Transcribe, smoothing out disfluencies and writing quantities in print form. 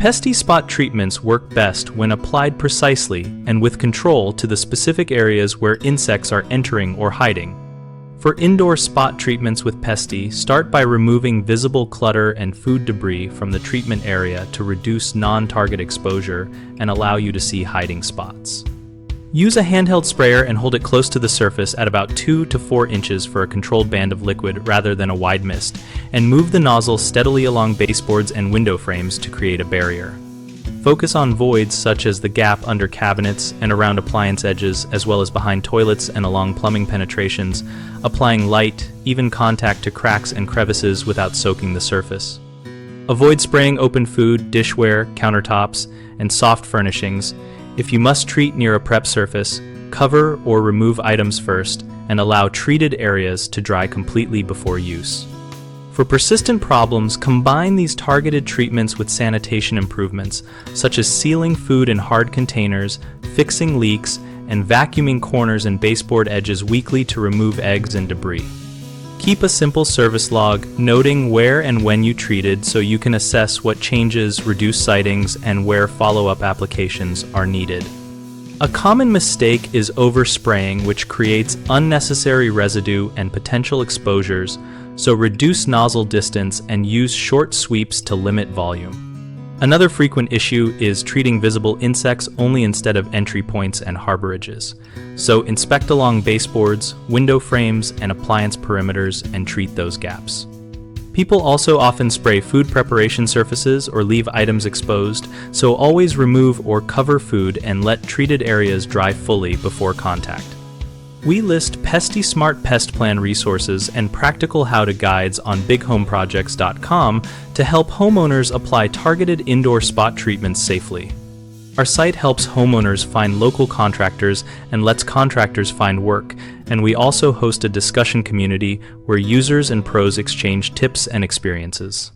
Pesti spot treatments work best when applied precisely and with control to the specific areas where insects are entering or hiding. For indoor spot treatments with Pesti, start by removing visible clutter and food debris from the treatment area to reduce non-target exposure and allow you to see hiding spots. Use a handheld sprayer and hold it close to the surface at about 2 to 4 inches for a controlled band of liquid rather than a wide mist, and move the nozzle steadily along baseboards and window frames to create a barrier. Focus on voids such as the gap under cabinets and around appliance edges, as well as behind toilets and along plumbing penetrations, applying light, even contact to cracks and crevices without soaking the surface. Avoid spraying open food, dishware, countertops, and soft furnishings. If you must treat near a prep surface, cover or remove items first and allow treated areas to dry completely before use. For persistent problems, combine these targeted treatments with sanitation improvements, such as sealing food in hard containers, fixing leaks, and vacuuming corners and baseboard edges weekly to remove eggs and debris. Keep a simple service log, noting where and when you treated so you can assess what changes, reduce sightings, and where follow-up applications are needed. A common mistake is overspraying, which creates unnecessary residue and potential exposures, so reduce nozzle distance and use short sweeps to limit volume. Another frequent issue is treating visible insects only instead of entry points and harborages. So inspect along baseboards, window frames, and appliance perimeters and treat those gaps. People also often spray food preparation surfaces or leave items exposed, so always remove or cover food and let treated areas dry fully before contact. We list Pesti Smart Pest Plan resources and practical how-to guides on bighomeprojects.com to help homeowners apply targeted indoor spot treatments safely. Our site helps homeowners find local contractors and lets contractors find work, and we also host a discussion community where users and pros exchange tips and experiences.